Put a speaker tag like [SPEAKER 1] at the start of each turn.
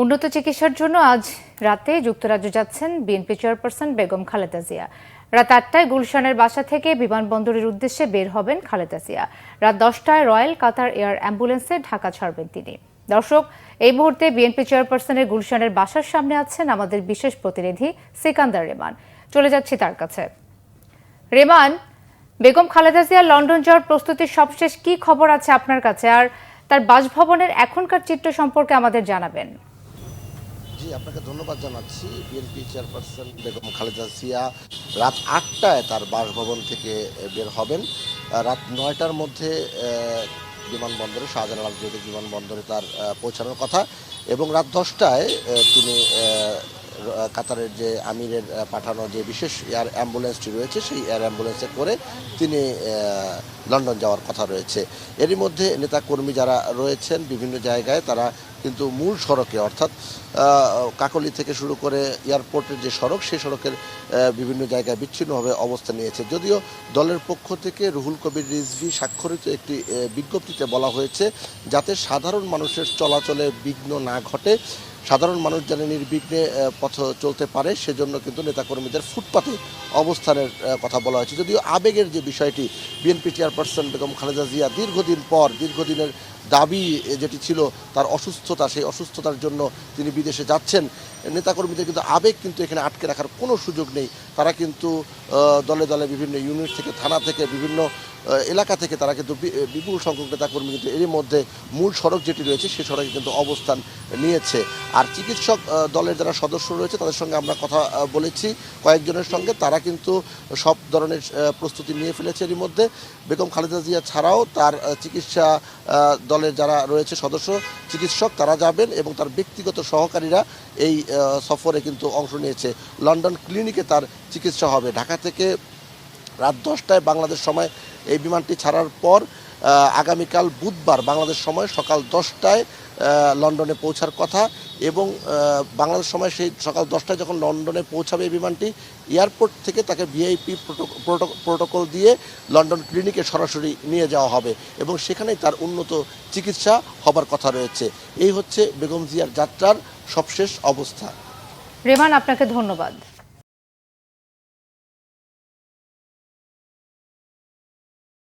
[SPEAKER 1] উন্নত চিকিৎসার জন্য আজ রাতে যুক্তরাজ্য যাচ্ছেন বিএনপি চেয়ারপারসন বেগম খালেদা জিয়া। রাত ৮টায় গুলশানের বাসা থেকে বিমানবন্দরের উদ্দেশ্যে বের হবেন খালেদা জিয়া। রাত 10টায় রয়্যাল কাতার এয়ার অ্যাম্বুলেন্সে ঢাকা ছাড়বেন তিনি। দর্শক, এই মুহূর্তে বিএনপি চেয়ারপারসনের গুলশানের বাসার সামনে আছেন আমাদের বিশেষ প্রতিনিধি সিকান্দার রেমান। চলে যাচ্ছি তার কাছে। রেমান, বেগম খালেদা জিয়ার লন্ডন যাওয়ার প্রস্তুতির সবশেষ কি খবর আছে আপনার কাছে, আর তার বাসভবনের এখনকার চিত্র সম্পর্কে আমাদের জানাবেন।
[SPEAKER 2] জি, আপনাকে ধন্যবাদ জানাচ্ছি। বিএনপি চেয়ারপারসন বেগম খালেদা জিয়া রাত ৮টায় তার বাসভবন থেকে বের হবেন। রাত ৯টার মধ্যে বিমানবন্দরে, শাহজালাল আন্তর্জাতিক বিমানবন্দরে তার পৌঁছানোর কথা, এবং রাত 10টায় তিনি কাতারের যে আমিরের পাঠানো যে বিশেষ এয়ার অ্যাম্বুলেন্সটি রয়েছে সেই এয়ার অ্যাম্বুলেন্সে করে তিনি লন্ডন যাওয়ার কথা রয়েছে। এরই মধ্যে নেতাকর্মী যারা রয়েছেন বিভিন্ন জায়গায়, তারা কিন্তু মূল সড়কে অর্থাৎ কাকলী থেকে শুরু করে এয়ারপোর্টের যে সড়ক, সেই সড়কের বিভিন্ন জায়গায় বিচ্ছিন্নভাবে অবস্থান নিয়েছে। যদিও দলের পক্ষ থেকে রুহুল কবির রিজভী স্বাক্ষরিত একটি বিজ্ঞপ্তিতে বলা হয়েছে যাতে সাধারণ মানুষের চলাচলে বিঘ্ন না ঘটে, সাধারণ মানুষ যেন নির্বিঘ্নে পথ চলতে পারে, সেজন্য কিন্তু নেতাকর্মীদের ফুটপাতে অবস্থানের কথা বলা হয়েছে। যদিও আবেগের যে বিষয়টি, বিএনপি চেয়ারপারসন বেগম খালেদা জিয়া দীর্ঘদিনের দাবি যেটি ছিল তার অসুস্থতা, সেই অসুস্থতার জন্য তিনি বিদেশে যাচ্ছেন, নেতাকর্মীদের কিন্তু আবেগ কিন্তু এখানে আটকে রাখার কোনো সুযোগ নেই। তারা কিন্তু দলে দলে বিভিন্ন ইউনিট থেকে, থানা থেকে, বিভিন্ন এলাকা থেকে তারা কিন্তু বিপুল সংখ্যক নেতাকর্মী কিন্তু এরই মধ্যে মূল সড়ক যেটি রয়েছে সেই সড়কে কিন্তু অবস্থান নিয়েছে। আর চিকিৎসক দলের যারা সদস্য রয়েছে তাদের সঙ্গে আমরা কথা বলেছি কয়েকজনের সঙ্গে, তারা কিন্তু সব ধরনের প্রস্তুতি নিয়ে ফেলেছে। এরই মধ্যে বেগম খালেদা জিয়া ছাড়াও তার চিকিৎসা দলের যারা রয়েছে সদস্য চিকিৎসক, তারা যাবেন এবং তার ব্যক্তিগত সহকারীরা এই সফরে কিন্তু অংশ নিয়েছে। লন্ডন ক্লিনিকে তার চিকিৎসা হবে। ঢাকা থেকে রাত 10টায় বাংলাদেশ সময় এই বিমানটি ছাড়ার পর আগামীকাল বুধবার বাংলাদেশ সময় সকাল 10টায় লন্ডনে পৌঁছার কথা, এবং বাংলাদেশ সময় সেই সকাল 10টায় যখন লন্ডনে পৌঁছাবে এই বিমানটি, এয়ারপোর্ট থেকে তাকে ভিআইপি প্রোটোকল দিয়ে লন্ডন ক্লিনিকে সরাসরি নিয়ে যাওয়া হবে এবং সেখানেই তার উন্নত চিকিৎসা হবার কথা রয়েছে। এই হচ্ছে বেগম জিয়ার যাত্রার সবশেষ অবস্থা।
[SPEAKER 1] রেমান, আপনাকে ধন্যবাদ।